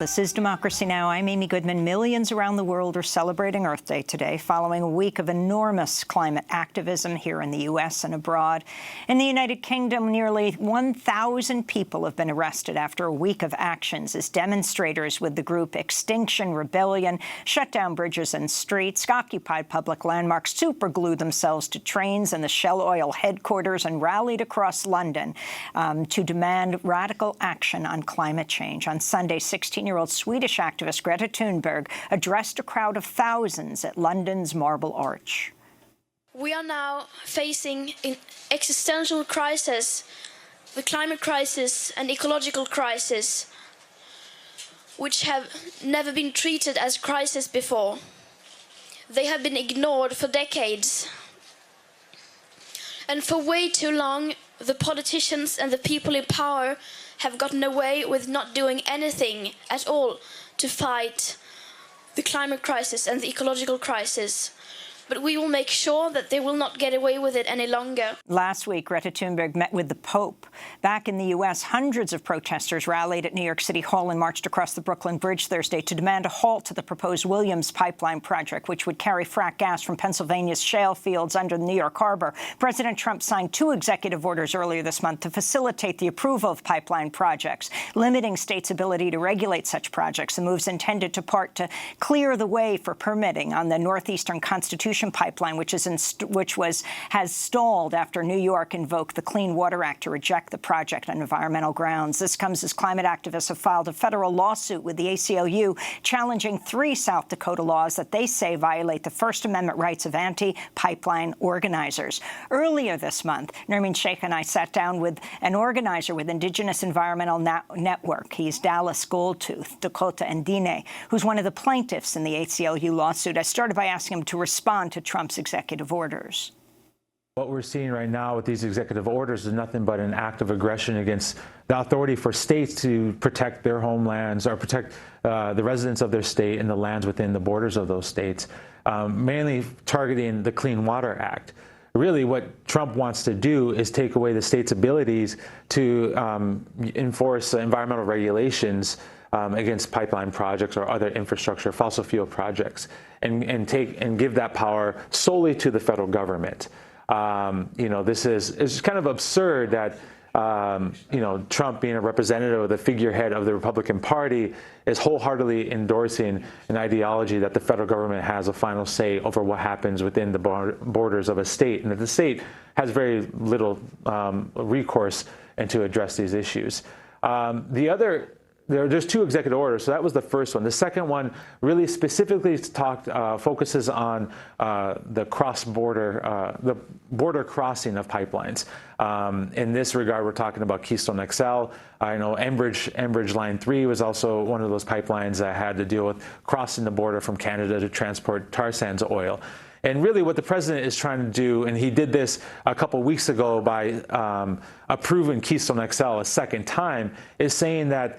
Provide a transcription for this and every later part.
This is Democracy Now! I'm Amy Goodman. Millions around the world are celebrating Earth Day today, following a week of enormous climate activism here in the U.S. and abroad. In the United Kingdom, nearly 1,000 people have been arrested after a week of actions as demonstrators with the group Extinction Rebellion shut down bridges and streets, occupied public landmarks, superglued themselves to trains and the Shell Oil headquarters, and rallied across London to demand radical action on climate change. On Sunday, 16-year-old Swedish activist Greta Thunberg addressed a crowd of thousands at London's Marble Arch. We are now facing an existential crisis, the climate crisis and ecological crisis, which have never been treated as crises before. They have been ignored for decades. And for way too long, the politicians and the people in power have gotten away with not doing anything at all to fight the climate crisis and the ecological crisis. But we will make sure that they will not get away with it any longer. Last week, Greta Thunberg met with the Pope. Back in the U.S., hundreds of protesters rallied at New York City Hall and marched across the Brooklyn Bridge Thursday to demand a halt to the proposed Williams pipeline project, which would carry frack gas from Pennsylvania's shale fields under the New York Harbor. President Trump signed 2 executive orders earlier this month to facilitate the approval of pipeline projects, limiting states' ability to regulate such projects. The move's intended to clear the way for permitting on the northeastern Constitution pipeline, which has stalled after New York invoked the Clean Water Act to reject the project on environmental grounds. This comes as climate activists have filed a federal lawsuit with the ACLU challenging 3 South Dakota laws that they say violate the First Amendment rights of anti-pipeline organizers. Earlier this month, Nermeen Sheikh and I sat down with an organizer with Indigenous Environmental Network. He's Dallas Goldtooth, Dakota and Dine, who's one of the plaintiffs in the ACLU lawsuit. I started by asking him to respond to Trump's executive orders. What we're seeing right now with these executive orders is nothing but an act of aggression against the authority for states to protect their homelands or protect the residents of their state and the lands within the borders of those states, mainly targeting the Clean Water Act. Really, what Trump wants to do is take away the state's abilities to enforce environmental regulations against pipeline projects or other infrastructure, fossil fuel projects, and give that power solely to the federal government. This is kind of absurd that Trump, being a representative of the figurehead of the Republican Party, is wholeheartedly endorsing an ideology that the federal government has a final say over what happens within the borders of a state, and that the state has very little recourse and to address these issues. There's 2 executive orders, so that was the first one. The second one really specifically focuses on the cross-border, the border crossing of pipelines. In this regard, we're talking about Keystone XL. I know Enbridge Line 3 was also one of those pipelines that had to deal with crossing the border from Canada to transport tar sands oil. And really what the president is trying to do, and he did this a couple weeks ago by approving Keystone XL a second time, is saying that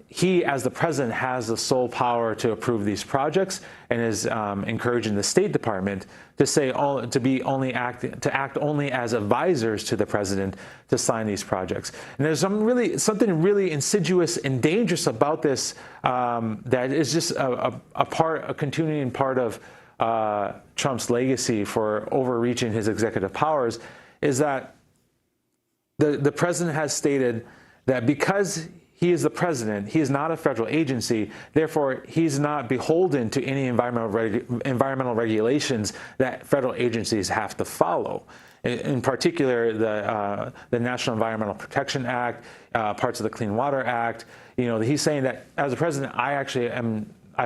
he, as the president, has the sole power to approve these projects, and is encouraging the State Department to act only as advisors to the president to sign these projects. And there's something really insidious and dangerous about this that is just a continuing part of Trump's legacy for overreaching his executive powers, is that the president has stated that because he is the president, he is not a federal agency, therefore he's not beholden to any environmental regulations that federal agencies have to follow. In particular, the National Environmental Protection Act, parts of the Clean Water Act. He's saying that as a president, I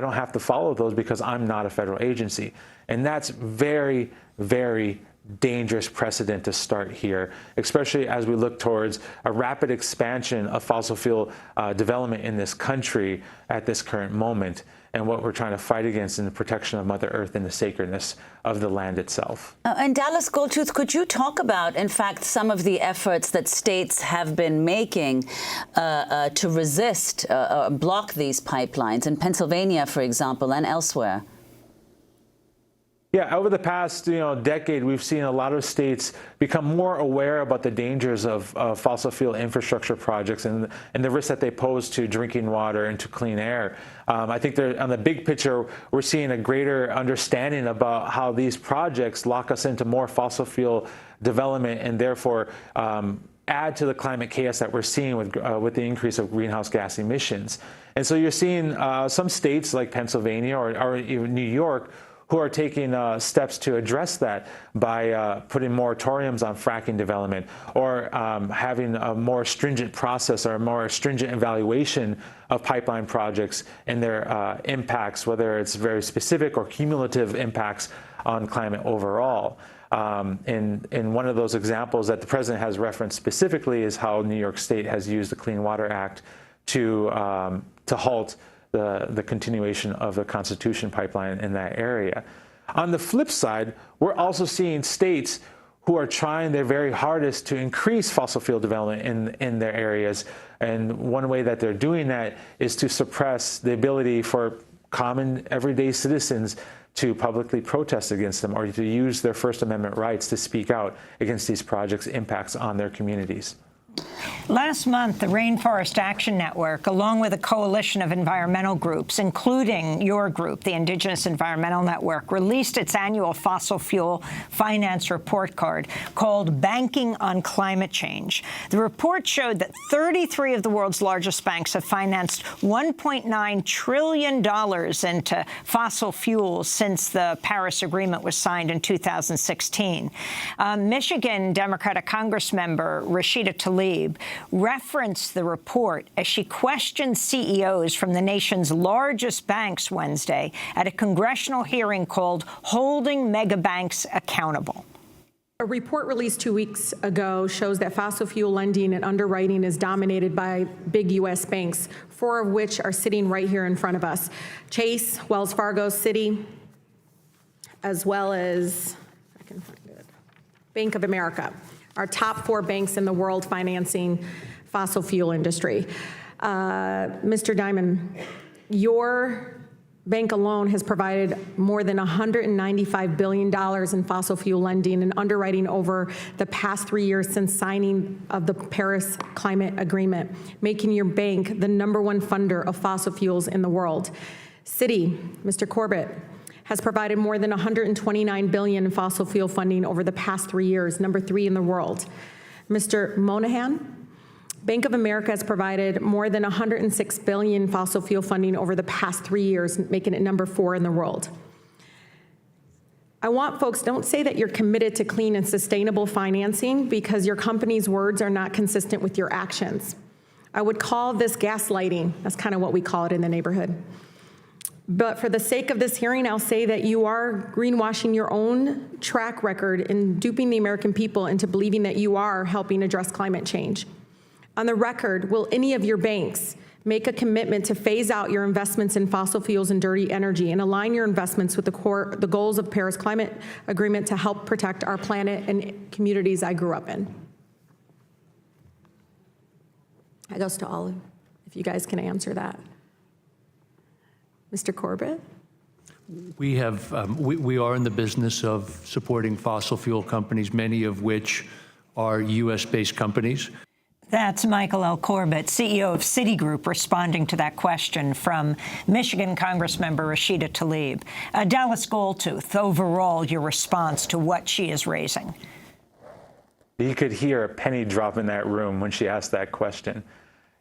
don't have to follow those because I'm not a federal agency. And that's very, very dangerous precedent to start here, especially as we look towards a rapid expansion of fossil fuel development in this country at this current moment, and what we're trying to fight against in the protection of Mother Earth and the sacredness of the land itself. And Dallas Goldtooth, could you talk about, in fact, some of the efforts that states have been making to resist, block these pipelines in Pennsylvania, for example, and elsewhere? Yeah, over the past decade, we've seen a lot of states become more aware about the dangers of fossil fuel infrastructure projects and the risks that they pose to drinking water and to clean air. I think on the big picture, we're seeing a greater understanding about how these projects lock us into more fossil fuel development and therefore add to the climate chaos that we're seeing with the increase of greenhouse gas emissions. And so you're seeing some states like Pennsylvania or even New York who are taking steps to address that by putting moratoriums on fracking development or having a more stringent process or a more stringent evaluation of pipeline projects and their impacts, whether it's very specific or cumulative impacts on climate overall. And one of those examples that the president has referenced specifically is how New York State has used the Clean Water Act to halt the continuation of the Constitution pipeline in that area. On the flip side, we're also seeing states who are trying their very hardest to increase fossil fuel development in their areas. And one way that they're doing that is to suppress the ability for common everyday citizens to publicly protest against them or to use their First Amendment rights to speak out against these projects' impacts on their communities. Last month, the Rainforest Action Network, along with a coalition of environmental groups, including your group, the Indigenous Environmental Network, released its annual fossil fuel finance report card called Banking on Climate Change. The report showed that 33 of the world's largest banks have financed $1.9 trillion into fossil fuels since the Paris Agreement was signed in 2016. Michigan Democratic Congressmember Rashida Tlaib referenced the report as she questioned CEOs from the nation's largest banks Wednesday at a congressional hearing called Holding Megabanks Accountable. A report released 2 weeks ago shows that fossil fuel lending and underwriting is dominated by big U.S. banks, 4 of which are sitting right here in front of us: Chase, Wells Fargo, Citi, as well as, if I can find it, Bank of America. Our top 4 banks in the world financing fossil fuel industry. Mr. Diamond, your bank alone has provided more than $195 billion in fossil fuel lending and underwriting over the past 3 years since signing of the Paris Climate Agreement, making your bank the #1 funder of fossil fuels in the world. Citi, Mr. Corbett, has provided more than $129 billion in fossil fuel funding over the past 3 years, #3 in the world. Mr. Monahan, Bank of America has provided more than $106 billion fossil fuel funding over the past 3 years, making it #4 in the world. I want folks, don't say that you're committed to clean and sustainable financing because your company's words are not consistent with your actions. I would call this gaslighting. That's kind of what we call it in the neighborhood. But for the sake of this hearing, I'll say that you are greenwashing your own track record in duping the American people into believing that you are helping address climate change. On the record, will any of your banks make a commitment to phase out your investments in fossil fuels and dirty energy and align your investments with the goals of Paris Climate Agreement to help protect our planet and communities I grew up in? That goes to all of you, if you guys can answer that. Mr. Corbett? We are in the business of supporting fossil fuel companies, many of which are U.S.-based companies. That's Michael L. Corbett, CEO of Citigroup, responding to that question from Michigan Congressmember Rashida Tlaib. Dallas Goldtooth, overall, your response to what she is raising? You could hear a penny drop in that room when she asked that question.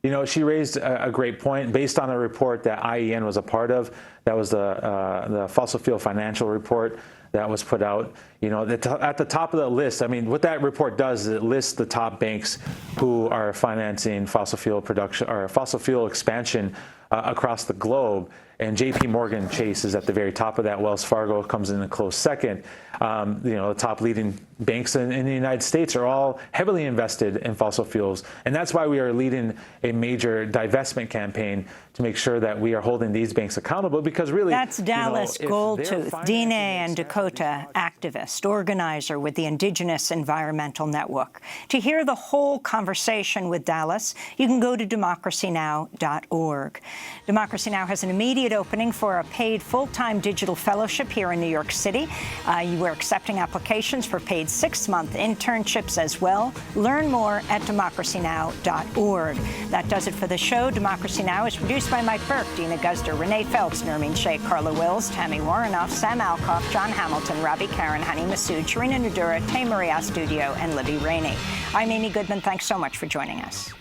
You know, she raised a great point based on a report that IEN was a part of. That was the fossil fuel financial report that was put out. You know, at the top of the list, I mean, what that report does is it lists the top banks who are financing fossil fuel production or fossil fuel expansion across the globe. And JP Morgan Chase is at the very top of that. Wells Fargo comes in a close second. You know, the top leading banks in the United States are all heavily invested in fossil fuels. And that's why we are leading a major divestment campaign to make sure that we are holding these banks accountable, because really— That's Dallas Goldtooth, Diné and Dakota activist, organizer with the Indigenous Environmental Network. To hear the whole conversation with Dallas, you can go to democracynow.org. Democracy Now! Has an immediate opening for a paid full-time digital fellowship here in New York City. We're accepting applications for paid 6-month internships as well. Learn more at democracynow.org. That does it for the show. Democracy Now! Is produced by Mike Burke, Dina Guzder, Renee Feltz, Nermeen Sheikh, Carla Wills, Tammy Warrenoff, Sam Alcoff, John Hamilton, Robbie Karen, Hani Massoud, Sharina Nadura, Tay Maria Studio, and Libby Rainey. I'm Amy Goodman. Thanks so much for joining us.